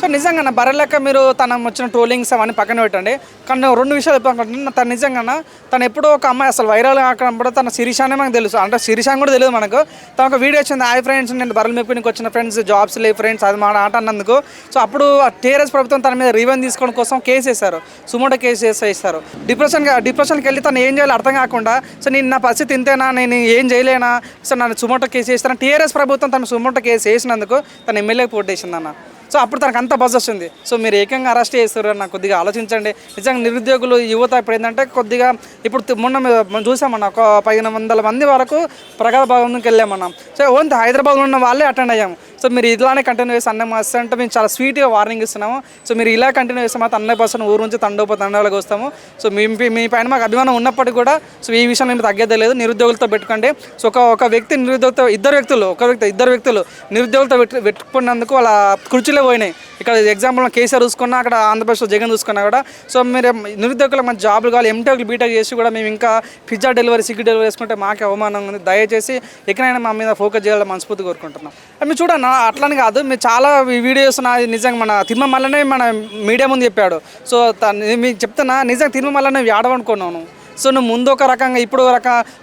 So నిజంగా బర్రెలెక్క మీరు తన వచ్చిన ట్రోలింగ్స్ అవన్నీ పక్కన పెట్టండి. కానీ 2 విషయాలు చెప్పాలనుకుంటున్నాను. తను నిజంగా తను ఎప్పుడో ఒక అమ్మాయి అసలు వైరల్ కాకుండా తన శిరీష అనే మనకు తెలుసు. అంటే శిరీష అని కూడా తెలియదు మనకు. తను ఒక వీడియో వచ్చింది, హాయ్ ఫ్రెండ్స్ నేను బర్రెలు మెప్పునికి వచ్చిన ఫ్రెండ్స్, జాబ్స్ లేవు ఫ్రెండ్స్, అది మా ఆట అన్నందుకు. సో అప్పుడు టీఆర్ఎస్ ప్రభుత్వం తన మీద రివెంజ్ తీసుకోవడం కోసం కేసు వేశారు, సుమోటో కేసు వేస్తారు. డిప్రెషన్కి వెళ్ళి తను ఏం చేయాలో అర్థం కాకుండా, సో నేను నా పరిస్థితి ఇంతేనా, నేను ఏం చేయలేనా, సో నన్ను సుమోటో కేసు వేస్తాను. టీఆర్ఎస్ ప్రభుత్వం తను సుమోటో కేసు వేసినందుకు తను ఎమ్మెల్యేకి పోటీ చేసిందన్న. సో అప్పుడు తనకు అంత బజ్ వస్తుంది. సో మీరు ఏకంగా అరెస్ట్ చేస్తారు నాకు కొద్దిగా ఆలోచించండి. నిజంగా నిరుద్యోగులు యువత ఇప్పుడు ఏంటంటే కొద్దిగా ఇప్పుడు మొన్న చూసామన్నా ఒక 1500 మంది వరకు ప్రగతి భవన్కి వెళ్ళామన్నాం. సో ఓన్లీ హైదరాబాద్లో ఉన్న వాళ్ళే అటెండ్ అయ్యాము. సో మీరు ఇలానే కంటిన్యూ చేసి అన్నం వస్తే అంటే మేము చాలా స్వీట్గా వార్నింగ్ ఇస్తున్నాము. సో మీరు ఇలా కంటిన్యూ చేస్తే మాత్రం 100% ఊరు నుంచి తండోపతండాలకు వస్తాము. సో మీ పైన మాకు అభిమానం ఉన్నప్పటికీ కూడా సో ఈ విషయం మేము తగ్గేదే లేదు. నిరుద్యోగులతో పెట్టుకోండి. సో ఒక వ్యక్తి నిరుద్యోగులతో ఇద్దరు వ్యక్తులు నిరుద్యోగులతో పెట్టుకున్నందుకు వాళ్ళ కుర్చీలో పోయినాయి. ఇక్కడ ఎగ్జాంపుల్ కేసీఆర్ చూసుకున్నా, అక్కడ ఆంధ్రప్రదేశ్లో జగన్ చూసుకున్నా కూడా. సో మీరు నిరుద్యోగులకు మంచి జాబులు కావాలి, ఎంటెక్ బీటెక్ చేసి కూడా మేము ఇంకా పిజ్జా డెలివరీ, స్విగ్గీ డెలివరీ చేసుకుంటే మాకే అవమానం ఉంది. దయచేసి ఎక్కడైనా మా మీద ఫోకస్ చేయాలని మనస్ఫూర్తి కోరుకుంటున్నాం. మీరు చూడన్న అట్లని కాదు, మీరు చాలా వీడియోస్ నిజంగా మన తిరుమల మల్లనే మన మీడియా ముందు చెప్పాడు. సో మీకు చెప్తున్నా నిజంగా తిరుమల మల్లనే ఆడవనుకున్నాను. సో నువ్వు ముందు ఒక రకంగా ఇప్పుడు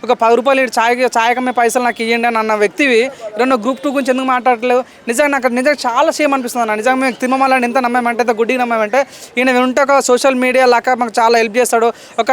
ఒక 10 రూపాయలు ఛాయ్ కమ్మే పైసలు నాకు ఇవ్వండి అని అన్న వ్యక్తివి రెండు గ్రూప్ 2 గురించి ఎందుకు మాట్లాడలేవు? నిజంగా నిజంగా చాలా సేమ్ అనిపిస్తుంది అన్న. నిజంగా మేము తిరుమలని ఎంత నమ్మామంటే, ఎంత గుడ్డిగా నమ్మామంటే, ఈయన ఉంటే ఒక సోషల్ మీడియా లాగా మాకు చాలా హెల్ప్ చేస్తాడు. ఒక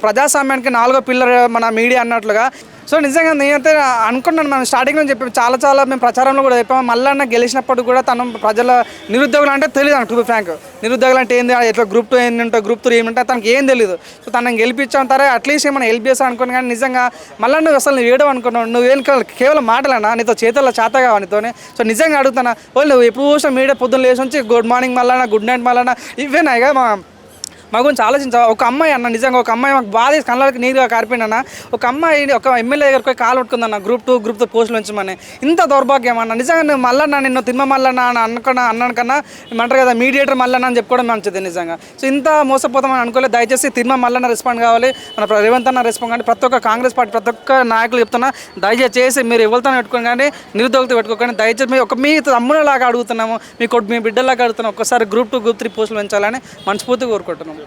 ప్రజాస్వామ్యానికి 4వ పిల్లర్ మన మీడియా అన్నట్లుగా. సో నిజంగా నేనైతే అనుకున్నాను, మనం స్టార్టింగ్లో చెప్పాము, చాలా మేము ప్రచారంలో కూడా చెప్పాము. మళ్ళీ గెలిచినప్పుడు కూడా తను ప్రజల నిరుద్యోగులు అంటే తెలియదు నాకు, టు బి ఫ్రాంక్. నిరుద్యోగులు అంటే ఏంది, ఎట్లా గ్రూప్ 2 ఏంటంటే గ్రూప్ 3 ఏమంటే తనకి ఏం తెలియదు. సో తనని గెలిపించాం తరే అట్లీస్ట్ ఏమైనా హెల్ప్ చేస్తాను అనుకున్నాను. కానీ నిజంగా మళ్ళీ నువ్వు అసలు నువ్వు వేయడం అనుకున్నావు, నువ్వేం కేవలం మాటలన్నా, నీతో చేతుల్లో చేత కావా నీతోనే. సో నిజంగా అడుగుతున్నా, వాళ్ళు నువ్వు ఎప్పుడు చూసినా మీడియా పొద్దున్న లేచి నుంచి గుడ్ మార్నింగ్ మళ్ళా, గుడ్ నైట్ మళ్ళా, ఇవేనాయిగా మా గురించి ఆలోచించా. ఒక అమ్మాయి అన్న, నిజంగా ఒక అమ్మాయి మాకు బాధ కళ్ళకి నీరుగా కారిపోయిందన్న. ఒక అమ్మాయి ఒక ఎమ్మెల్యే దగ్గరికి పోయి కాలు పట్టుకుందన్న, గ్రూప్ 2 పోస్టులు ఉంచమని. ఇంత దౌర్భాగ్యం అన్న. నిజంగా నువ్వు మళ్ళీ నిన్ను తిమ్మ మల్లన్న అన్నాను కన్నా ఏమంటారు కదా, మీడియేటర్ మల్లన్న అని చెప్పుకోవడం మంచిది నిజంగా. సో ఇంత మోసపోతామని అనుకోలేదు. దయచేసి తిమ్మ మల్లన్న రెస్పాండ్ కావాలి, మన రేవంత్ అన్న రెస్పాండ్ కానీ, ప్రతి ఒక్క కాంగ్రెస్ పార్టీ ప్రతి ఒక్క నాయకులు చెప్తున్నా, దయచేసి మీరు ఎవరితో పెట్టుకోండి కానీ నిరుద్యోగులతో పెట్టుకోకండి. దయచేసి మీ తమ్ముళ్ళలాగా అడుగుతున్నాము, మీ బిడ్డలాగా అడుగుతున్నాం, ఒక్కసారి గ్రూప్ 2 గ్రూప్ 3 పోస్టులు పెంచాలని మనస్ఫూర్తిగా కోరుకుంటున్నాము.